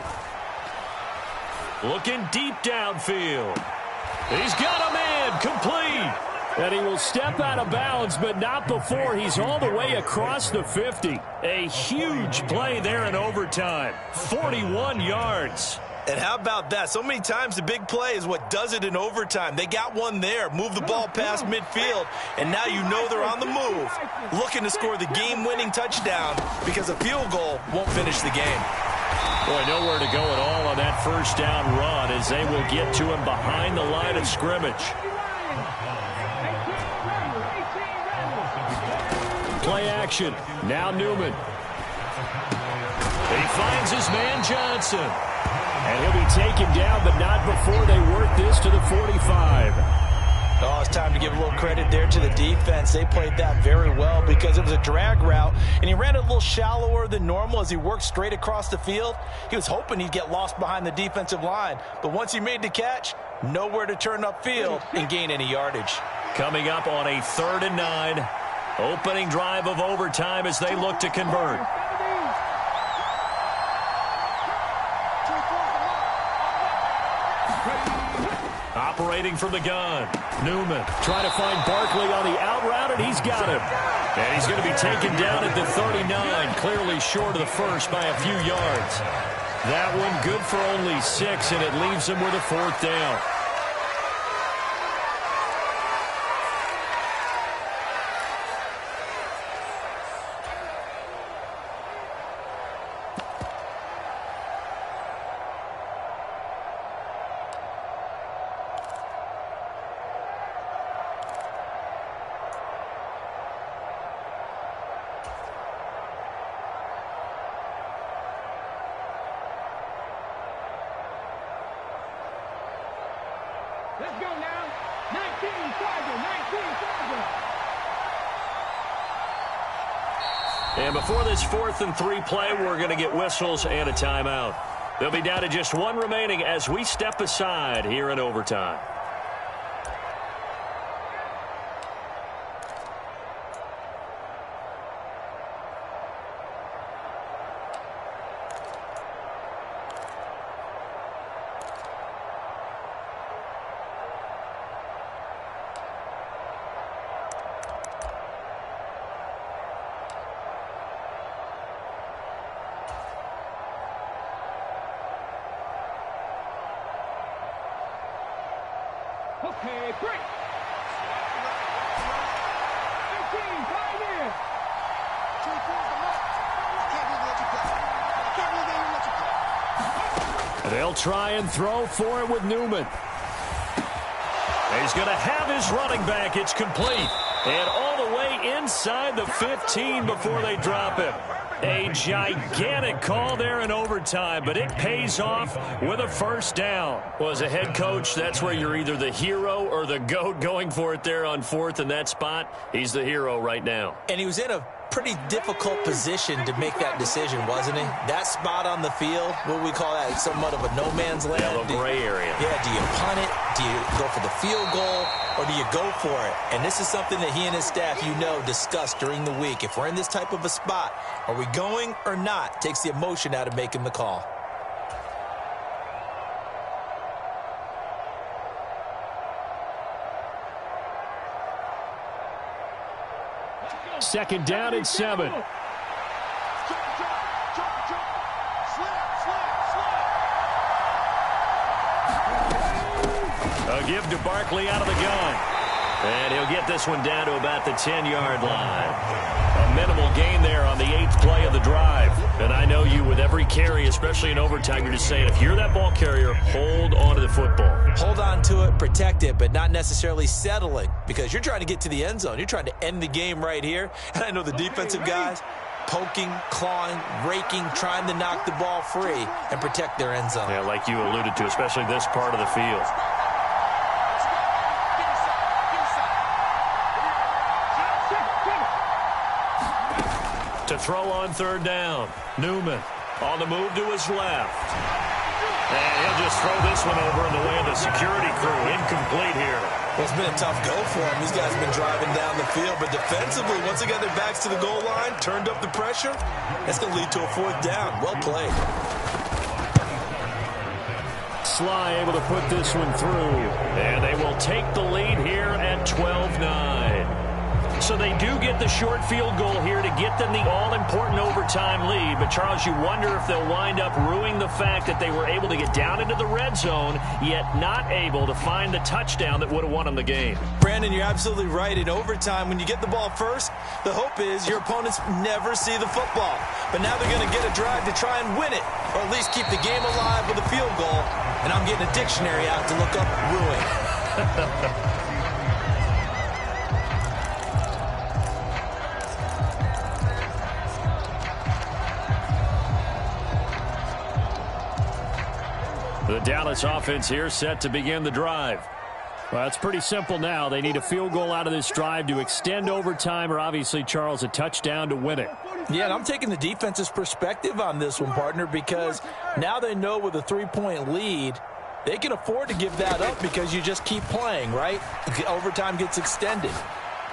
[SPEAKER 1] Looking deep downfield. He's got a man complete. And he will step out of bounds, but not before he's all the way across the 50. A huge play there in overtime. 41 yards.
[SPEAKER 2] And how about that? So many times the big play is what does it in overtime. They got one there, move the ball past midfield, and now you know they're on the move, looking to score the game-winning touchdown because a field goal won't finish the game.
[SPEAKER 1] Boy, nowhere to go at all on that first down run as they will get to him behind the line of scrimmage. Play action. Now Newman. He finds his man Johnson. And he'll be taken down, but not before they work this to the 45.
[SPEAKER 3] Oh, it's time to give a little credit there to the defense. They played that very well because it was a drag route, and he ran it a little shallower than normal as he worked straight across the field. He was hoping he'd get lost behind the defensive line, but once he made the catch, nowhere to turn upfield and gain any yardage.
[SPEAKER 1] Coming up on a 3rd and 9, opening drive of overtime as they look to convert. Operating from the gun. Newman trying to find Barkley on the out route, and he's got him. And he's going to be taken down at the 39, clearly short of the first by a few yards. That one good for only 6, and it leaves him with a 4th down.
[SPEAKER 4] Let's go now. 19 Charger, 19 Charger.
[SPEAKER 1] And before this 4th and 3 play, we're going to get whistles and a timeout. They'll be down to just one remaining as we step aside here in overtime.
[SPEAKER 4] Okay, break. 18, Pioneer.
[SPEAKER 1] They'll try and throw for it with Newman. He's going to have his running back. It's complete. And all the way inside the 15 before they drop him. A gigantic call there in overtime, but it pays off with a 1st down. Well, as a head coach, that's where you're either the hero or the GOAT going for it there on 4th in that spot. He's the hero right now.
[SPEAKER 2] And he was in a pretty difficult position to make that decision, wasn't he? That spot on the field, what we call that, somewhat of a no man's land.
[SPEAKER 1] Yeah, the gray area.
[SPEAKER 2] Yeah, do you punt it? Do you go for the field goal? Or do you go for it? And this is something that he and his staff, discussed during the week. If we're in this type of a spot, are we going or not? Takes the emotion out of making the call.
[SPEAKER 1] Second down and 7. give to Barkley out of the gun. And he'll get this one down to about the 10-yard line. A minimal gain there on the 8th play of the drive. And I know you, with every carry, especially in overtime, you're just saying, if you're that ball carrier, hold on to the football.
[SPEAKER 2] Hold on to it, protect it, but not necessarily settling, because you're trying to get to the end zone. You're trying to end the game right here. And I know the defensive guys poking, clawing, raking, trying to knock the ball free and protect their end zone.
[SPEAKER 1] Yeah, like you alluded to, especially this part of the field. To throw on 3rd down. Newman on the move to his left. And he'll just throw this one over in the way of the security crew. Incomplete here.
[SPEAKER 2] Well, it's been a tough go for him. These guys have been driving down the field. But defensively, once they got their backs to the goal line, turned up the pressure, that's going to lead to a 4th down. Well played.
[SPEAKER 1] Sly able to put this one through. And they will take the lead here at 12-9. So they do get the short field goal here to get them the all-important overtime lead. But, Charles, you wonder if they'll wind up ruining the fact that they were able to get down into the red zone, yet not able to find the touchdown that would have won them the game.
[SPEAKER 2] Brandon, you're absolutely right. In overtime, when you get the ball first, the hope is your opponents never see the football. But now they're going to get a drive to try and win it, or at least keep the game alive with a field goal. And I'm getting a dictionary out to look up ruin.
[SPEAKER 1] The Dallas offense here set to begin the drive. Well, it's pretty simple now. They need a field goal out of this drive to extend overtime, or obviously, Charles, a touchdown to win it.
[SPEAKER 3] Yeah, and I'm taking the defense's perspective on this one, partner, because now they know with a 3-point lead, they can afford to give that up because you just keep playing, right? Overtime gets extended.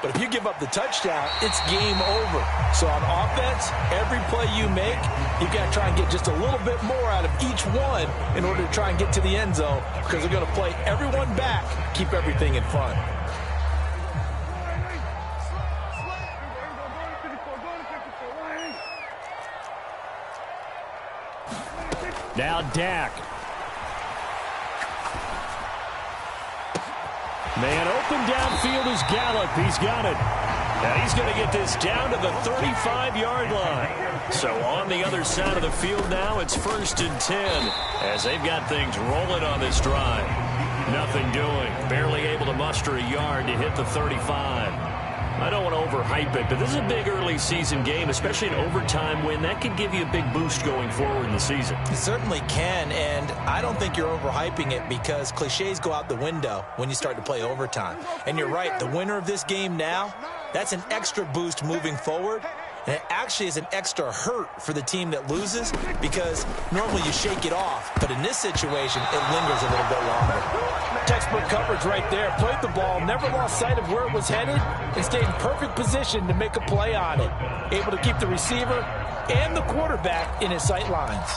[SPEAKER 3] But if you give up the touchdown, it's game over. So on offense, every play you make, you've got to try and get just a little bit more out of each one in order to try and get to the end zone, because they're going to play everyone back, keep everything in fun.
[SPEAKER 1] Now Dak. Man open downfield is Gallup. He's got it. Now he's going to get this down to the 35-yard line. So on the other side of the field now, it's 1st and 10 as they've got things rolling on this drive. Nothing doing. Barely able to muster a yard to hit the 35. I don't want to overhype it, but this is a big early season game, especially an overtime win. That could give you a big boost going forward in the season.
[SPEAKER 2] It certainly can, and I don't think you're overhyping it because cliches go out the window when you start to play overtime. And you're right, the winner of this game now, that's an extra boost moving forward. And it actually is an extra hurt for the team that loses because normally you shake it off. But in this situation, it lingers a little bit longer.
[SPEAKER 3] Textbook coverage right there. Played the ball, never lost sight of where it was headed, and stayed in perfect position to make a play on it. Able to keep the receiver and the quarterback in his sight lines.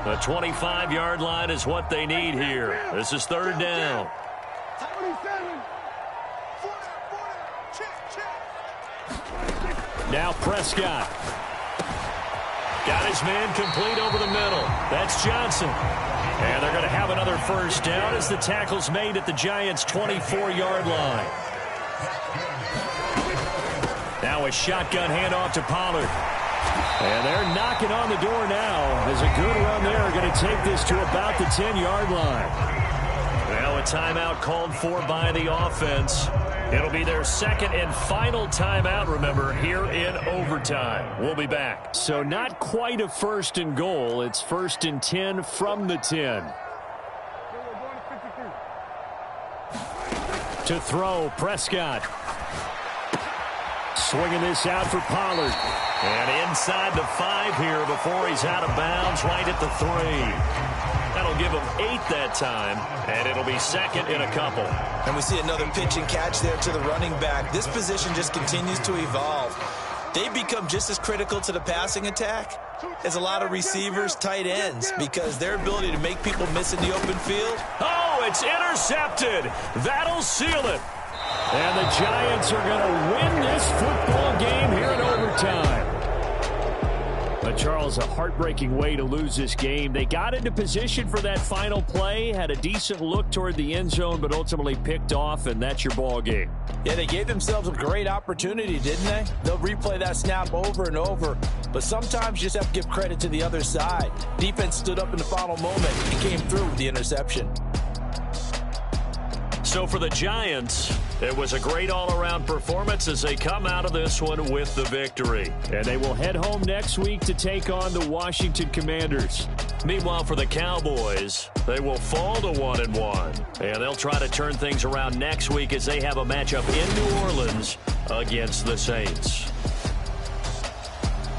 [SPEAKER 1] The 25-yard line is what they need here. This is 3rd down. Now Prescott. Got his man complete over the middle. That's Johnson. And they're going to have another 1st down as the tackle's made at the Giants' 24-yard line. Now a shotgun handoff to Pollard. And they're knocking on the door now as a good run there. Going to take this to about the 10-yard line. Well, a timeout called for by the offense. It'll be their 2nd and final timeout, remember, here in overtime. We'll be back. So not quite a 1st and goal. It's 1st and 10 from the 10. To throw, Prescott. Swinging this out for Pollard. And inside the 5 here before he's out of bounds, right at the 3. That'll give him 8 that time, and it'll be 2nd and a couple.
[SPEAKER 2] And we see another pitch and catch there to the running back. This position just continues to evolve. they become just as critical to the passing attack as a lot of receivers, tight ends, because their ability to make people miss in the open field.
[SPEAKER 1] Oh, it's intercepted. That'll seal it. And the Giants are going to win this football game here in overtime. But Charles, a heartbreaking way to lose this game. They got into position for that final play, had a decent look toward the end zone, but ultimately picked off, and that's your ball game.
[SPEAKER 3] Yeah, they gave themselves a great opportunity, didn't they? They'll replay that snap over and over, but sometimes you just have to give credit to the other side. Defense stood up in the final moment and came through with the interception.
[SPEAKER 1] So for the Giants, it was a great all-around performance as they come out of this one with the victory. And they will head home next week to take on the Washington Commanders. Meanwhile, for the Cowboys, they will fall to 1-1. And they'll try to turn things around next week as they have a matchup in New Orleans against the Saints.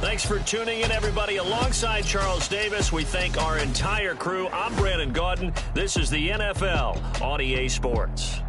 [SPEAKER 1] Thanks for tuning in, everybody. Alongside Charles Davis, we thank our entire crew. I'm Brandon Gaudin. This is the NFL on EA Sports.